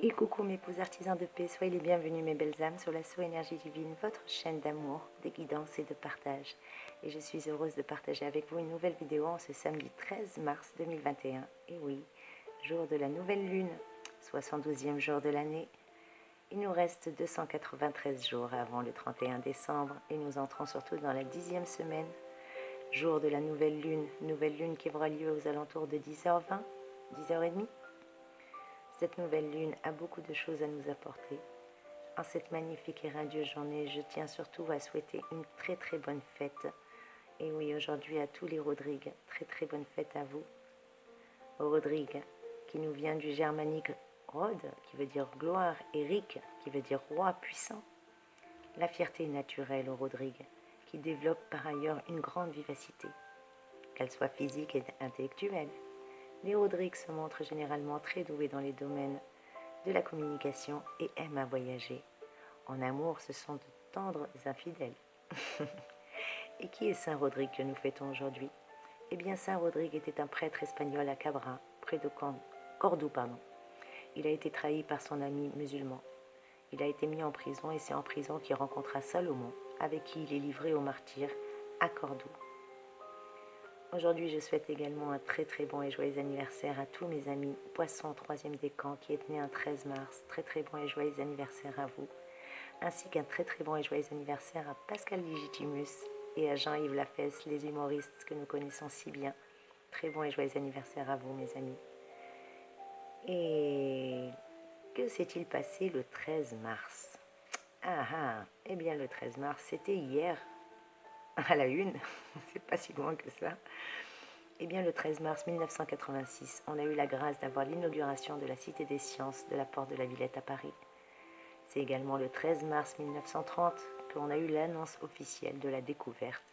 Et coucou mes beaux artisans de paix, soyez les bienvenus mes belles âmes sur l'assaut énergie divine, votre chaîne d'amour, de guidance et de partage. Et je suis heureuse de partager avec vous une nouvelle vidéo en ce samedi 13 mars 2021. Et oui, jour de la nouvelle lune, 72e jour de l'année. Il nous reste 293 jours avant le 31 décembre et nous entrons surtout dans la 10e semaine, jour de la nouvelle lune qui aura lieu aux alentours de 10h20, 10h30. Cette nouvelle lune a beaucoup de choses à nous apporter. En cette magnifique et radieuse journée, je tiens surtout à souhaiter une très bonne fête. Et oui, aujourd'hui à tous les Rodrigues, très bonne fête à vous. Rodrigue, qui nous vient du germanique Rod, qui veut dire gloire, et Ric, qui veut dire roi puissant. La fierté naturelle au Rodrigue, qui développe par ailleurs une grande vivacité, qu'elle soit physique et intellectuelle. Les Rodrigues se montrent généralement très doués dans les domaines de la communication et aiment à voyager. En amour, ce sont de tendres infidèles. Et qui est Saint Rodrigue que nous fêtons aujourd'hui? Eh bien, Saint Rodrigue était un prêtre espagnol à Cabra, près de Cordoue. Il a été trahi par son ami musulman. Il a été mis en prison et c'est en prison qu'il rencontra Salomon, avec qui il est livré au martyr à Cordoue. Aujourd'hui, je souhaite également un très bon et joyeux anniversaire à tous mes amis Poisson 3e décan qui est né un 13 mars. Très bon et joyeux anniversaire à vous. Ainsi qu'un très bon et joyeux anniversaire à Pascal Legitimus et à Jean-Yves Lafesse, les humoristes que nous connaissons si bien. Très bon et joyeux anniversaire à vous, mes amis. Et que s'est-il passé le 13 mars? Eh bien le 13 mars, c'était hier, à la une, c'est pas si loin que ça. Eh bien, le 13 mars 1986, on a eu la grâce d'avoir l'inauguration de la Cité des Sciences de la Porte de la Villette à Paris. C'est également le 13 mars 1930 qu'on a eu l'annonce officielle de la découverte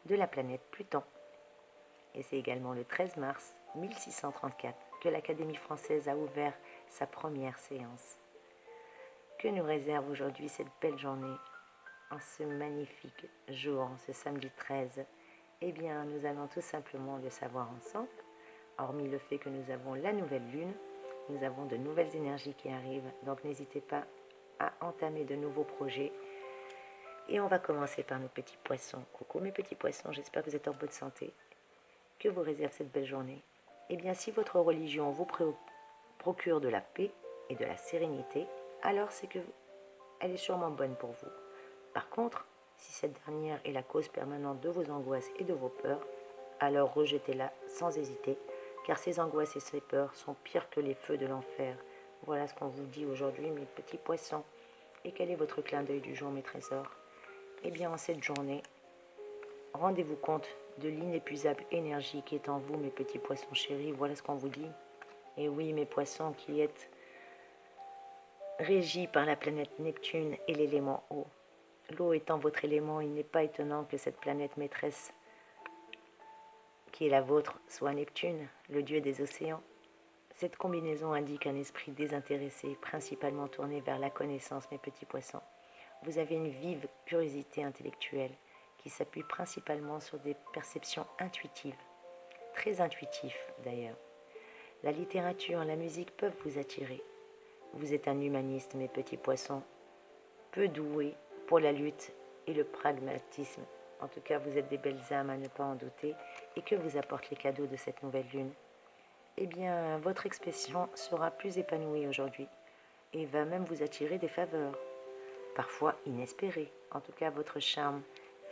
de la planète Pluton. Et c'est également le 13 mars 1634 que l'Académie française a ouvert sa première séance. Que nous réserve aujourd'hui cette belle journée, en ce magnifique jour, en ce samedi 13? Eh bien, nous allons tout simplement le savoir ensemble. Hormis le fait que nous avons la nouvelle lune, nous avons de nouvelles énergies qui arrivent, donc n'hésitez pas à entamer de nouveaux projets. Et on va commencer par nos petits poissons. Coucou mes petits poissons, j'espère que vous êtes en bonne santé. Que vous réserve cette belle journée? Eh bien, si votre religion vous procure de la paix et de la sérénité, alors c'est que elle est sûrement bonne pour vous. Par contre, si cette dernière est la cause permanente de vos angoisses et de vos peurs, alors rejetez-la sans hésiter, car ces angoisses et ces peurs sont pires que les feux de l'enfer. Voilà ce qu'on vous dit aujourd'hui, mes petits poissons. Et quel est votre clin d'œil du jour, mes trésors? Eh bien, en cette journée, rendez-vous compte de l'inépuisable énergie qui est en vous, mes petits poissons chéris. Voilà ce qu'on vous dit. Et oui, mes poissons qui êtes régis par la planète Neptune et l'élément eau. L'eau étant votre élément, il n'est pas étonnant que cette planète maîtresse qui est la vôtre soit Neptune, le dieu des océans. Cette combinaison indique un esprit désintéressé, principalement tourné vers la connaissance, mes petits poissons. Vous avez une vive curiosité intellectuelle qui s'appuie principalement sur des perceptions intuitives, très intuitives d'ailleurs. La littérature, la musique peuvent vous attirer. Vous êtes un humaniste, mes petits poissons, peu doué pour la lutte et le pragmatisme. En tout cas, vous êtes des belles âmes à ne pas en douter. Et que vous apportent les cadeaux de cette nouvelle lune? Eh bien, votre expression sera plus épanouie aujourd'hui et va même vous attirer des faveurs, parfois inespérées. En tout cas, votre charme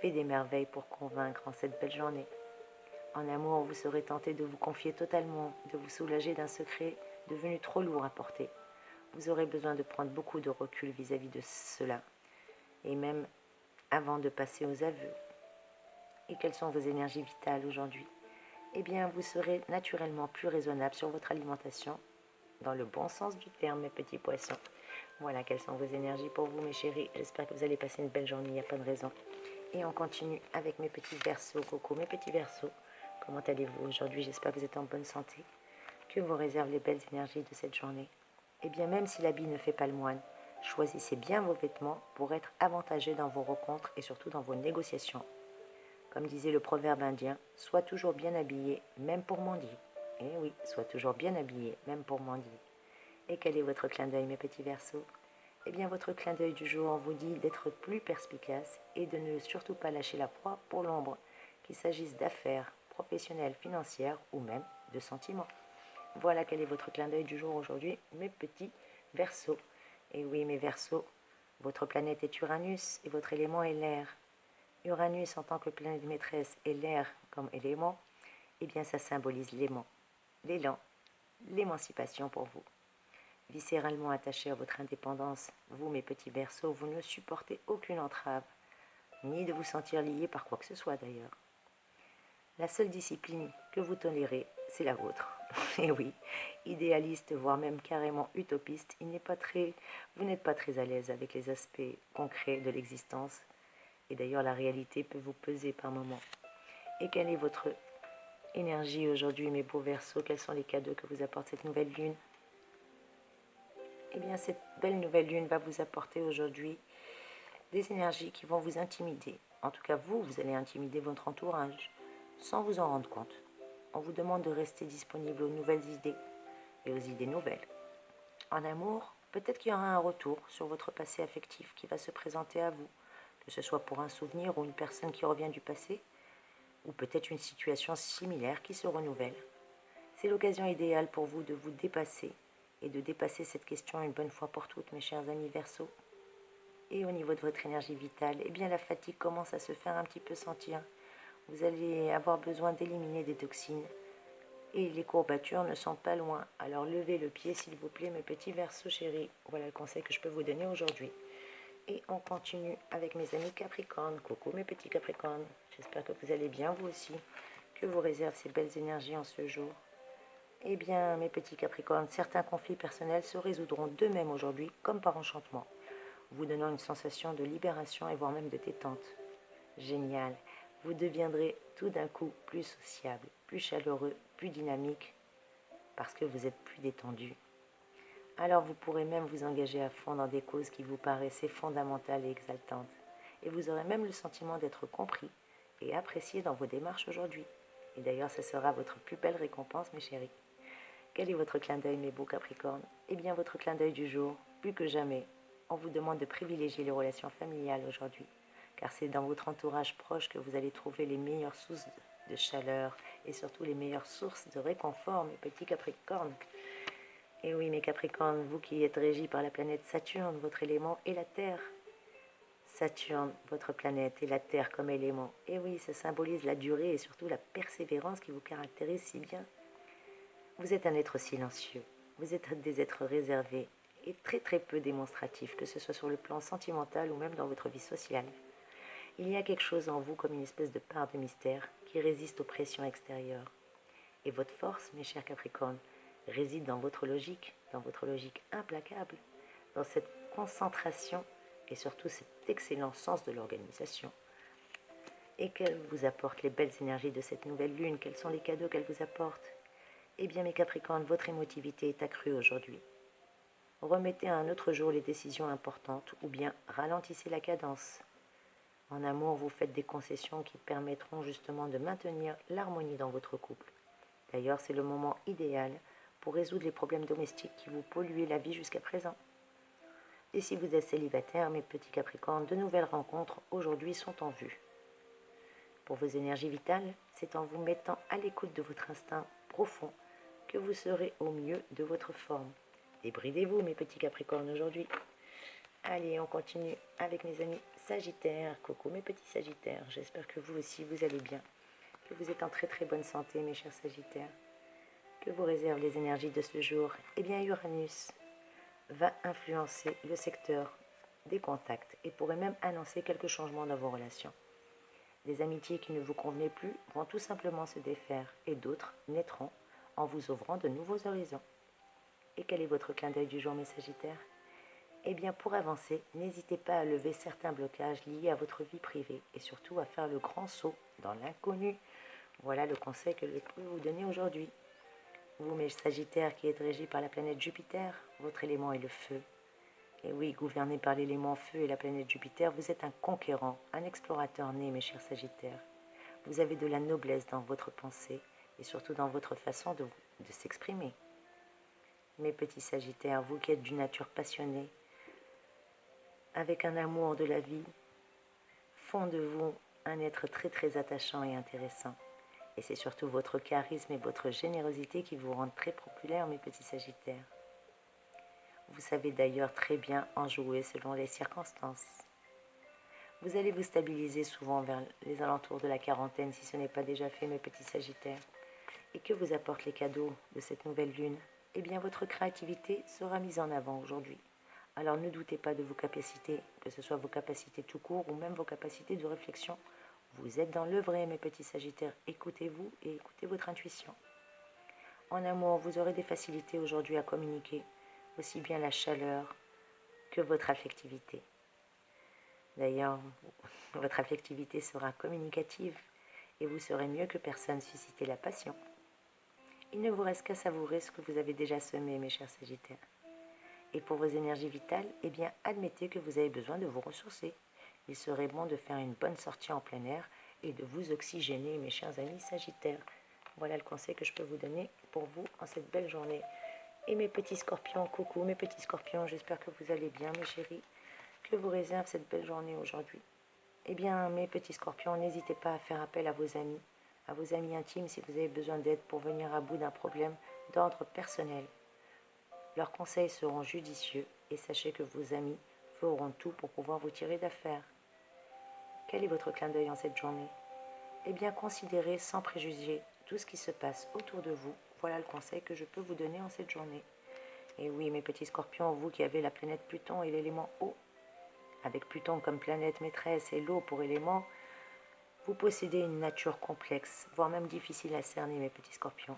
fait des merveilles pour convaincre en cette belle journée. En amour, vous serez tenté de vous confier totalement, de vous soulager d'un secret devenu trop lourd à porter. Vous aurez besoin de prendre beaucoup de recul vis-à-vis de cela, et même avant de passer aux aveux. Et quelles sont vos énergies vitales aujourd'hui? Eh bien, vous serez naturellement plus raisonnable sur votre alimentation, dans le bon sens du terme, mes petits poissons. Voilà, quelles sont vos énergies pour vous, mes chéris. J'espère que vous allez passer une belle journée, il n'y a pas de raison. Et on continue avec mes petits verseaux. Coucou, mes petits verseaux. Comment allez-vous aujourd'hui? J'espère que vous êtes en bonne santé. Que vous réservent les belles énergies de cette journée? Eh bien, même si l'habit ne fait pas le moine, choisissez bien vos vêtements pour être avantageux dans vos rencontres et surtout dans vos négociations. Comme disait le proverbe indien, sois toujours bien habillé, même pour mendier. Eh oui, sois toujours bien habillé, même pour mendier. Et quel est votre clin d'œil, mes petits Verseaux? Eh bien, votre clin d'œil du jour vous dit d'être plus perspicace et de ne surtout pas lâcher la proie pour l'ombre, qu'il s'agisse d'affaires, professionnelles, financières ou même de sentiments. Voilà quel est votre clin d'œil du jour aujourd'hui, mes petits Verseaux. Et oui, mes Verseaux, votre planète est Uranus et votre élément est l'air. Uranus en tant que planète maîtresse et l'air comme élément, eh bien ça symbolise l'aimant, l'élan, l'émancipation pour vous. Viscéralement attaché à votre indépendance, vous, mes petits Verseaux, vous ne supportez aucune entrave, ni de vous sentir lié par quoi que ce soit d'ailleurs. La seule discipline que vous tolérez, c'est la vôtre. Et oui, idéaliste, voire même carrément utopiste, vous n'êtes pas très à l'aise avec les aspects concrets de l'existence. Et d'ailleurs, la réalité peut vous peser par moments. Et quelle est votre énergie aujourd'hui, mes beaux Verseaux? Quels sont les cadeaux que vous apporte cette nouvelle lune? Eh bien, cette belle nouvelle lune va vous apporter aujourd'hui des énergies qui vont vous intimider. En tout cas, vous allez intimider votre entourage sans vous en rendre compte. On vous demande de rester disponible aux nouvelles idées et aux idées nouvelles. En amour, peut-être qu'il y aura un retour sur votre passé affectif qui va se présenter à vous, que ce soit pour un souvenir ou une personne qui revient du passé, ou peut-être une situation similaire qui se renouvelle. C'est l'occasion idéale pour vous de vous dépasser et de dépasser cette question une bonne fois pour toutes, mes chers amis Verseaux. Et au niveau de votre énergie vitale, eh bien la fatigue commence à se faire un petit peu sentir. Vous allez avoir besoin d'éliminer des toxines. Et les courbatures ne sont pas loin. Alors levez le pied s'il vous plaît, mes petits Verseaux chéris. Voilà le conseil que je peux vous donner aujourd'hui. Et on continue avec mes amis Capricorne. Coucou mes petits Capricornes. J'espère que vous allez bien vous aussi. Que vous réserve ces belles énergies en ce jour. Eh bien, mes petits Capricornes, certains conflits personnels se résoudront d'eux-mêmes aujourd'hui, comme par enchantement, vous donnant une sensation de libération et voire même de détente. Génial. Vous deviendrez tout d'un coup plus sociable, plus chaleureux, plus dynamique, parce que vous êtes plus détendu. Alors vous pourrez même vous engager à fond dans des causes qui vous paraissaient fondamentales et exaltantes. Et vous aurez même le sentiment d'être compris et apprécié dans vos démarches aujourd'hui. Et d'ailleurs, ce sera votre plus belle récompense, mes chéris. Quel est votre clin d'œil, mes beaux Capricornes? Eh bien, votre clin d'œil du jour, plus que jamais, on vous demande de privilégier les relations familiales aujourd'hui, car c'est dans votre entourage proche que vous allez trouver les meilleures sources de chaleur et surtout les meilleures sources de réconfort, mes petits Capricornes. Et oui, mes Capricornes, vous qui êtes régis par la planète Saturne, votre élément est la Terre. Saturne, votre planète, et la Terre comme élément. Et oui, ça symbolise la durée et surtout la persévérance qui vous caractérise si bien. Vous êtes un être silencieux, vous êtes des êtres réservés et très très peu démonstratifs, que ce soit sur le plan sentimental ou même dans votre vie sociale. Il y a quelque chose en vous comme une espèce de part de mystère qui résiste aux pressions extérieures. Et votre force, mes chers Capricornes, réside dans votre logique implacable, dans cette concentration et surtout cet excellent sens de l'organisation. Et qu'elle vous apporte les belles énergies de cette nouvelle lune? Quels sont les cadeaux qu'elle vous apporte? Eh bien, mes Capricornes, votre émotivité est accrue aujourd'hui. Remettez à un autre jour les décisions importantes ou bien ralentissez la cadence. En amour, vous faites des concessions qui permettront justement de maintenir l'harmonie dans votre couple. D'ailleurs, c'est le moment idéal pour résoudre les problèmes domestiques qui vous polluaient la vie jusqu'à présent. Et si vous êtes célibataire, mes petits Capricornes, de nouvelles rencontres aujourd'hui sont en vue. Pour vos énergies vitales, c'est en vous mettant à l'écoute de votre instinct profond que vous serez au mieux de votre forme. Débridez-vous, mes petits Capricornes, aujourd'hui. Allez, on continue avec mes amis Sagittaires. Coucou, mes petits Sagittaires. J'espère que vous aussi, vous allez bien. Que vous êtes en très très bonne santé, mes chers Sagittaires. Que vous réservent les énergies de ce jour? Eh bien, Uranus va influencer le secteur des contacts et pourrait même annoncer quelques changements dans vos relations. Des amitiés qui ne vous convenaient plus vont tout simplement se défaire et d'autres naîtront en vous ouvrant de nouveaux horizons. Et quel est votre clin d'œil du jour, mes Sagittaires? Eh bien, pour avancer, n'hésitez pas à lever certains blocages liés à votre vie privée et surtout à faire le grand saut dans l'inconnu. Voilà le conseil que je peux vous donner aujourd'hui. Vous, mes Sagittaires qui êtes régis par la planète Jupiter, votre élément est le feu. Et oui, gouverné par l'élément feu et la planète Jupiter, vous êtes un conquérant, un explorateur né, mes chers Sagittaires. Vous avez de la noblesse dans votre pensée et surtout dans votre façon de s'exprimer. mes petits Sagittaires, vous qui êtes d'une nature passionnée, avec un amour de la vie, font de vous un être très très attachant et intéressant. Et c'est surtout votre charisme et votre générosité qui vous rendent très populaire, mes petits Sagittaires. Vous savez d'ailleurs très bien en jouer selon les circonstances. Vous allez vous stabiliser souvent vers les alentours de la quarantaine, si ce n'est pas déjà fait, mes petits Sagittaires. Et que vous apportent les cadeaux de cette nouvelle lune? Eh bien, votre créativité sera mise en avant aujourd'hui. Alors ne doutez pas de vos capacités, que ce soit vos capacités tout court ou même vos capacités de réflexion. Vous êtes dans le vrai, mes petits Sagittaires. Écoutez-vous et écoutez votre intuition. En amour, vous aurez des facilités aujourd'hui à communiquer, aussi bien la chaleur que votre affectivité. D'ailleurs, votre affectivité sera communicative et vous saurez mieux que personne susciter la passion. Il ne vous reste qu'à savourer ce que vous avez déjà semé, mes chers Sagittaires. Et pour vos énergies vitales, eh bien, admettez que vous avez besoin de vous ressourcer. Il serait bon de faire une bonne sortie en plein air et de vous oxygéner, mes chers amis Sagittaires. Voilà le conseil que je peux vous donner pour vous en cette belle journée. Et mes petits scorpions, coucou mes petits scorpions, j'espère que vous allez bien, mes chéris. Que vous réserve cette belle journée aujourd'hui? Eh bien, mes petits scorpions, n'hésitez pas à faire appel à vos amis intimes si vous avez besoin d'aide pour venir à bout d'un problème d'ordre personnel. Leurs conseils seront judicieux et sachez que vos amis feront tout pour pouvoir vous tirer d'affaire. Quel est votre clin d'œil en cette journée? Eh bien, considérez sans préjugés tout ce qui se passe autour de vous. Voilà le conseil que je peux vous donner en cette journée. Et oui, mes petits scorpions, vous qui avez la planète Pluton et l'élément eau, avec Pluton comme planète maîtresse et l'eau pour élément, vous possédez une nature complexe, voire même difficile à cerner, mes petits scorpions.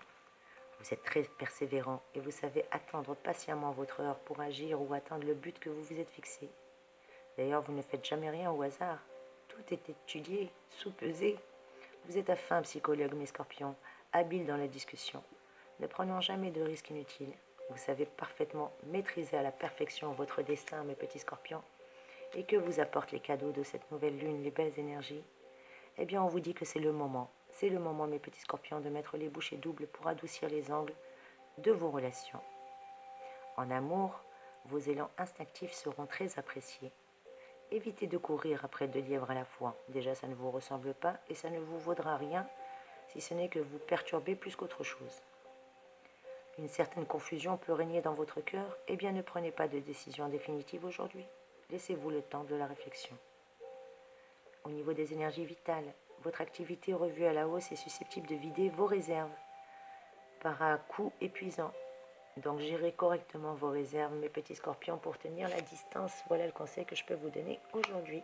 Vous êtes très persévérant et vous savez attendre patiemment votre heure pour agir ou atteindre le but que vous vous êtes fixé. D'ailleurs, vous ne faites jamais rien au hasard. Tout est étudié, sous-pesé. Vous êtes à fin psychologue, mes scorpions, habile dans la discussion, ne prenant jamais de risques inutiles. Vous savez parfaitement maîtriser à la perfection votre destin, mes petits scorpions. Et que vous apportent les cadeaux de cette nouvelle lune, les belles énergies? Eh bien, on vous dit que c'est le moment. C'est le moment, mes petits scorpions, de mettre les bouchées doubles pour adoucir les angles de vos relations. En amour, vos élans instinctifs seront très appréciés. Évitez de courir après 2 lièvres à la fois. Déjà, ça ne vous ressemble pas et ça ne vous vaudra rien si ce n'est que vous perturber plus qu'autre chose. Une certaine confusion peut régner dans votre cœur. Eh bien, ne prenez pas de décision définitive aujourd'hui. Laissez-vous le temps de la réflexion. Au niveau des énergies vitales, votre activité revue à la hausse est susceptible de vider vos réserves par un coup épuisant. Donc gérez correctement vos réserves, mes petits scorpions, pour tenir la distance. Voilà le conseil que je peux vous donner aujourd'hui.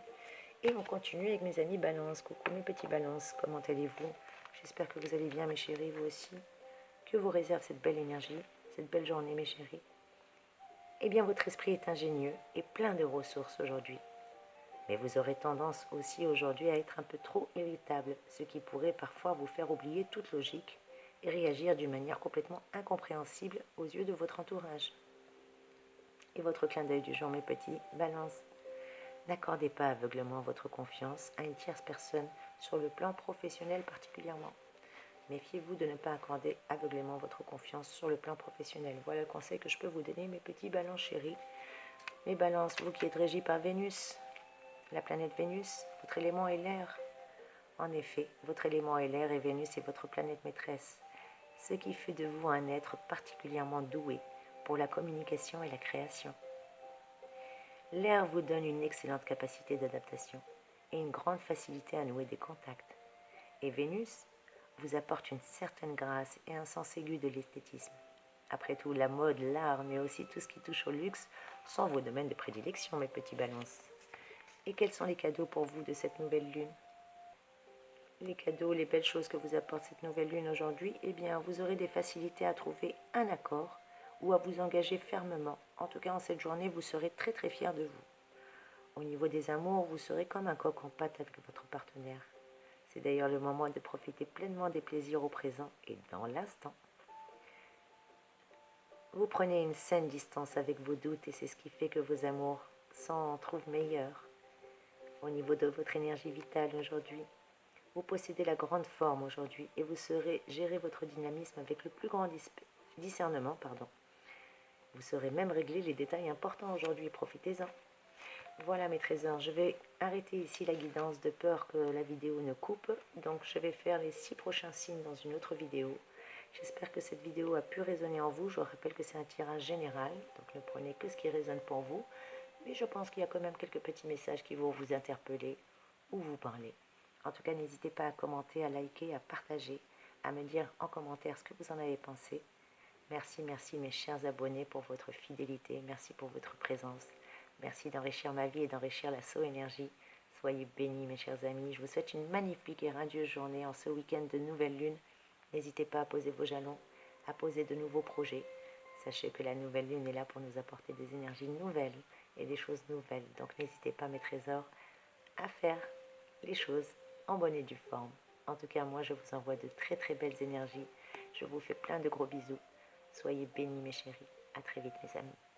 Et on continue avec mes amis Balance. Coucou mes petits Balances, comment allez-vous? J'espère que vous allez bien, mes chéris, vous aussi. Que vous réserve cette belle énergie, cette belle journée, mes chéris? Eh bien, votre esprit est ingénieux et plein de ressources aujourd'hui. Mais vous aurez tendance aussi aujourd'hui à être un peu trop irritable, ce qui pourrait parfois vous faire oublier toute logique et réagir d'une manière complètement incompréhensible aux yeux de votre entourage. Et votre clin d'œil du jour, mes petits Balances. N'accordez pas aveuglément votre confiance à une tierce personne, sur le plan professionnel particulièrement. Méfiez-vous de ne pas accorder aveuglément votre confiance sur le plan professionnel. Voilà le conseil que je peux vous donner, mes petits Balances chéris. Mes Balances, vous qui êtes régis par Vénus, la planète Vénus, votre élément est l'air. En effet, votre élément est l'air et Vénus est votre planète maîtresse, ce qui fait de vous un être particulièrement doué pour la communication et la création. L'air vous donne une excellente capacité d'adaptation et une grande facilité à nouer des contacts. Et Vénus vous apporte une certaine grâce et un sens aigu de l'esthétisme. Après tout, la mode, l'art, mais aussi tout ce qui touche au luxe sont vos domaines de prédilection, mes petits Balances. Et quels sont les cadeaux pour vous de cette nouvelle lune? Les cadeaux, les belles choses que vous apporte cette nouvelle lune aujourd'hui, eh bien, vous aurez des facilités à trouver un accord ou à vous engager fermement. En tout cas, en cette journée, vous serez très très fiers de vous. Au niveau des amours, vous serez comme un coq en pâte avec votre partenaire. C'est d'ailleurs le moment de profiter pleinement des plaisirs au présent et dans l'instant. Vous prenez une saine distance avec vos doutes et c'est ce qui fait que vos amours s'en trouvent meilleurs. Au niveau de votre énergie vitale aujourd'hui, vous possédez la grande forme aujourd'hui et vous saurez gérer votre dynamisme avec le plus grand discernement. Vous saurez même régler les détails importants aujourd'hui, profitez-en. Voilà mes trésors, je vais arrêter ici la guidance de peur que la vidéo ne coupe. Donc je vais faire les 6 prochains signes dans une autre vidéo. J'espère que cette vidéo a pu résonner en vous. Je vous rappelle que c'est un tirage général, donc ne prenez que ce qui résonne pour vous. Mais je pense qu'il y a quand même quelques petits messages qui vont vous interpeller ou vous parler. En tout cas, n'hésitez pas à commenter, à liker, à partager, à me dire en commentaire ce que vous en avez pensé. Merci, merci mes chers abonnés pour votre fidélité. Merci pour votre présence. Merci d'enrichir ma vie et d'enrichir la So Énergie. Soyez bénis mes chers amis. Je vous souhaite une magnifique et radieuse journée en ce week-end de nouvelle lune. N'hésitez pas à poser vos jalons, à poser de nouveaux projets. Sachez que la nouvelle lune est là pour nous apporter des énergies nouvelles et des choses nouvelles. Donc n'hésitez pas mes trésors à faire les choses en bonne et due forme. En tout cas, moi je vous envoie de très très belles énergies. Je vous fais plein de gros bisous. Soyez bénis mes chéris. À très vite mes amis.